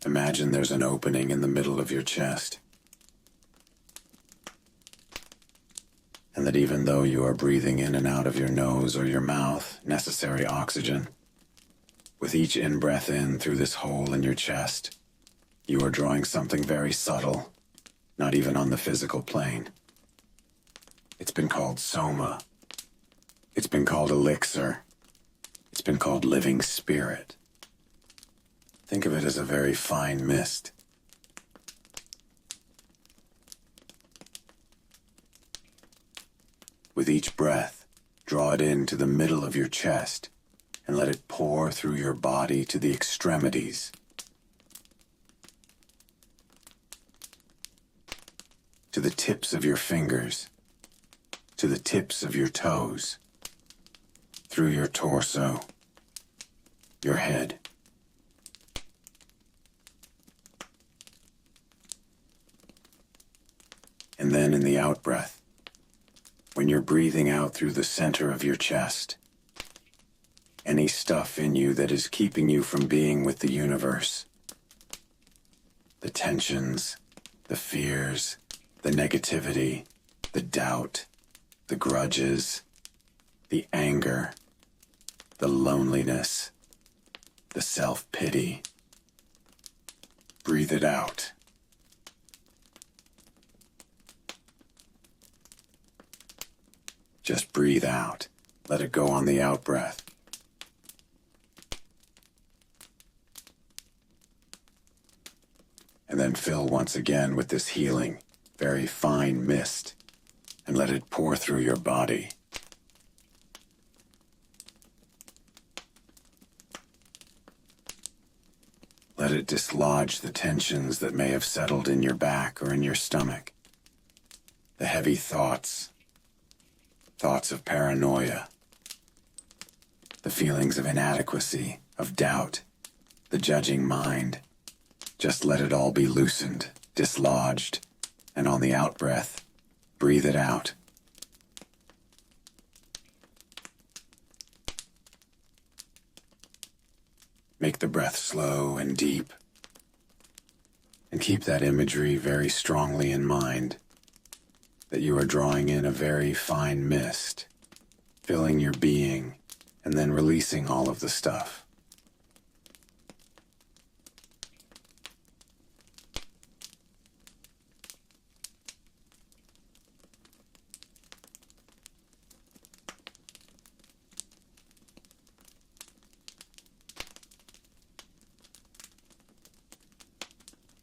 Imagine there's an opening in the middle of your chest. And that even though you are breathing in and out of your nose or your mouth necessary oxygen, with each in-breath in through this hole in your chest, you are drawing something very subtle, not even on the physical plane. It's been called Soma. It's been called elixir. It's been called living spirit. Think of it as a very fine mist. With each breath, draw it into the middle of your chest and let it pour through your body to the extremities. To the tips of your fingers, to the tips of your toes, through your torso, your head. And then in the out-breath, when you're breathing out through the center of your chest, any stuff in you that is keeping you from being with the universe, the tensions, the fears, the negativity, the doubt, the grudges, the anger, the loneliness, the self-pity, breathe it out. Just breathe out. Let it go on the out-breath. And then fill once again with this healing, very fine mist, and let it pour through your body. Let it dislodge the tensions that may have settled in your back or in your stomach. The heavy thoughts of paranoia, the feelings of inadequacy, of doubt, the judging mind. Just let it all be loosened, dislodged, and on the out-breath, breathe it out. Make the breath slow and deep, and keep that imagery very strongly in mind, that you are drawing in a very fine mist, filling your being, and then releasing all of the stuff.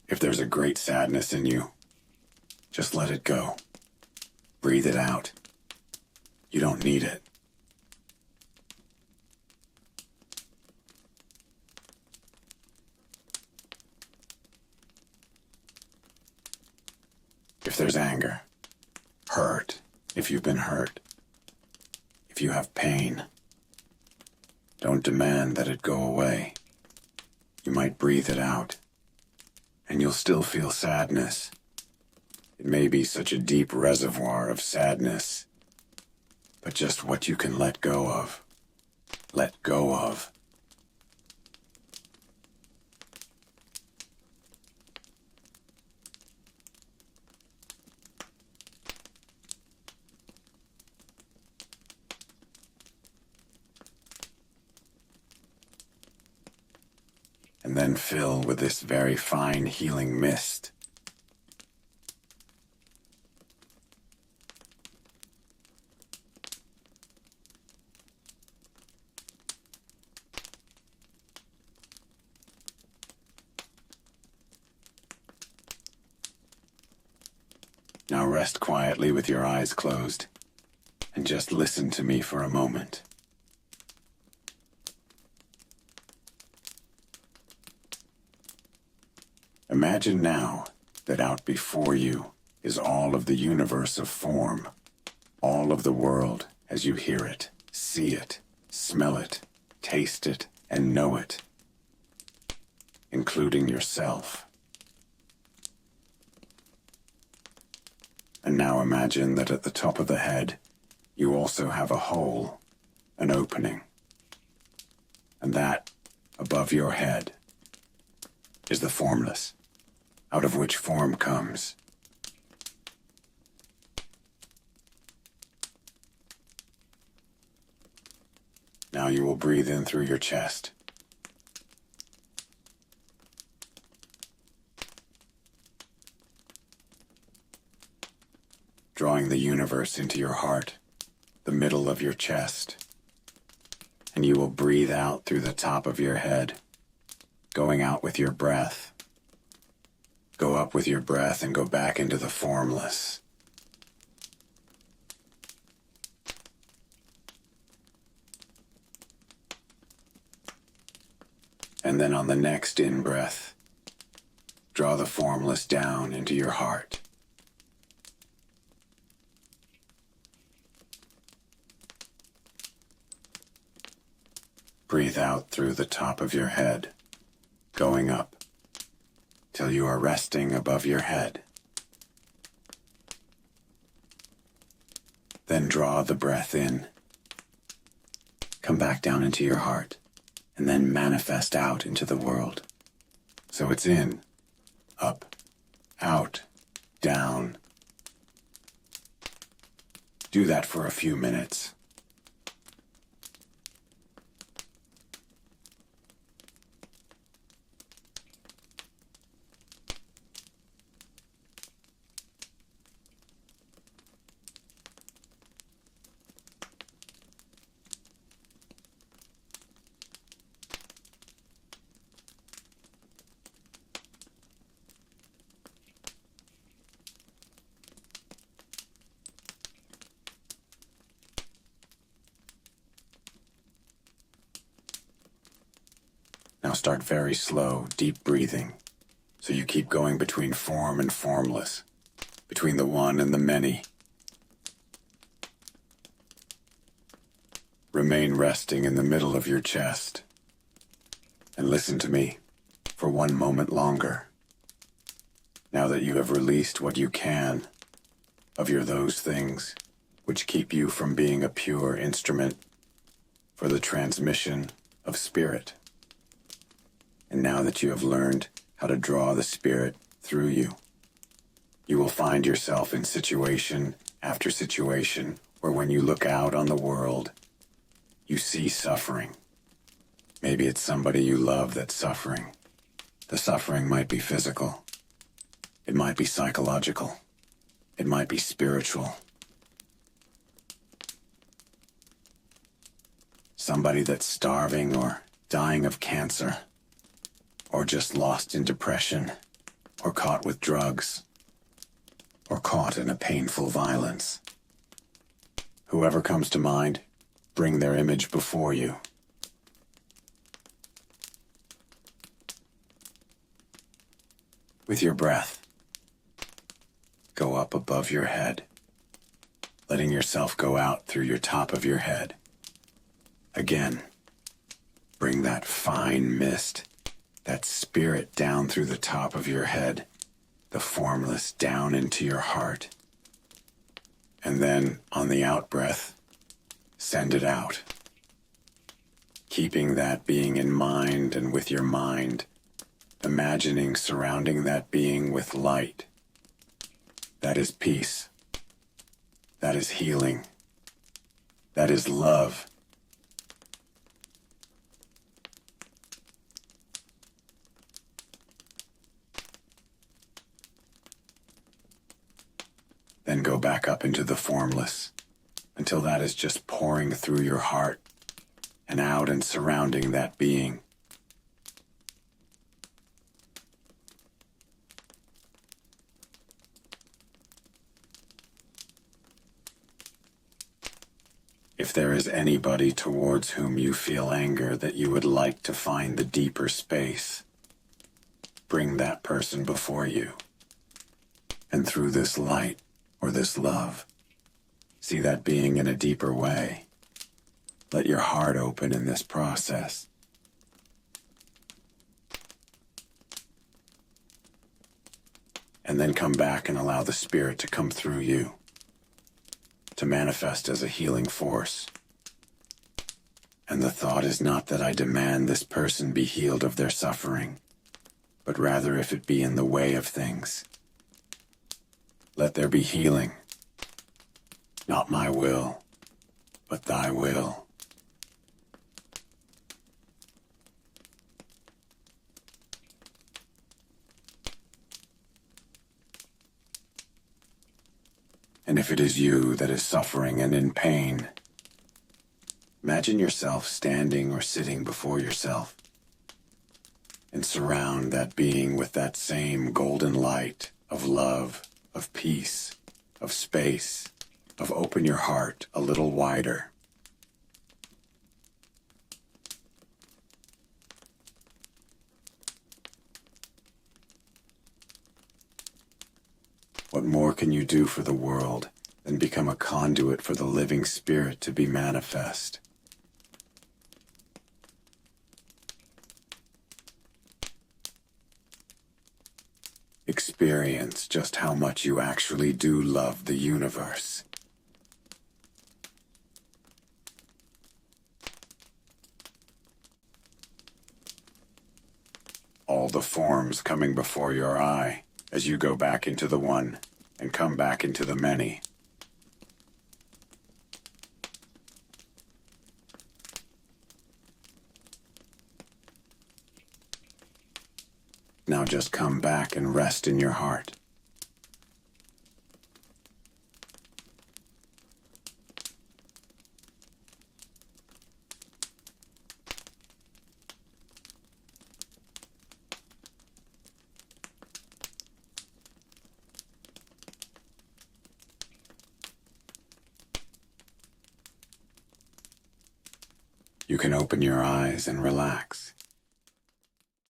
If there's a great sadness in you, just let it go. Breathe it out. You don't need it. If there's anger, hurt, if you've been hurt, if you have pain, don't demand that it go away. You might breathe it out, and you'll still feel sadness. It may be such a deep reservoir of sadness, but just what you can let go of. Let go of. And then fill with this very fine healing mist. Now rest quietly with your eyes closed, and just listen to me for a moment. Imagine now that out before you is all of the universe of form, all of the world as you hear it, see it, smell it, taste it, and know it, including yourself. And now imagine that at the top of the head, you also have a hole, an opening. And that, above your head, is the formless, out of which form comes. Now you will breathe in through your chest. Drawing the universe into your heart, the middle of your chest. And you will breathe out through the top of your head, going out with your breath. Go up with your breath and go back into the formless. And then on the next in-breath, draw the formless down into your heart. Breathe out through the top of your head, going up, till you are resting above your head. Then draw the breath in. Come back down into your heart, and then manifest out into the world. So it's in, up, out, down. Do that for a few minutes. Now start very slow, deep breathing, so you keep going between form and formless, between the one and the many. Remain resting in the middle of your chest, and listen to me for one moment longer. Now that you have released what you can of your those things which keep you from being a pure instrument for the transmission of spirit. And now that you have learned how to draw the spirit through you, you will find yourself in situation after situation where when you look out on the world, you see suffering. Maybe it's somebody you love that's suffering. The suffering might be physical. It might be psychological. It might be spiritual. Somebody that's starving or dying of cancer, or just lost in depression, or caught with drugs, or caught in a painful violence. Whoever comes to mind, bring their image before you. With your breath, go up above your head, letting yourself go out through your top of your head. Again, bring that fine mist, that spirit down through the top of your head, the formless down into your heart. And then, on the out-breath, send it out. Keeping that being in mind and with your mind, imagining surrounding that being with light. That is peace. That is healing. That is love. Then go back up into the formless until that is just pouring through your heart and out and surrounding that being. If there is anybody towards whom you feel anger that you would like to find the deeper space, bring that person before you. And through this light, or this love, see that being in a deeper way. Let your heart open in this process. And then come back and allow the spirit to come through you, to manifest as a healing force. And the thought is not that I demand this person be healed of their suffering, but rather if it be in the way of things. Let there be healing. Not my will, but thy will. And if it is you that is suffering and in pain, imagine yourself standing or sitting before yourself, and surround that being with that same golden light of love, of peace, of space, of open your heart a little wider. What more can you do for the world than become a conduit for the living spirit to be manifest? Experience just how much you actually do love the universe. All the forms coming before your eye as you go back into the one and come back into the many. Now just come back and rest in your heart. You can open your eyes and relax.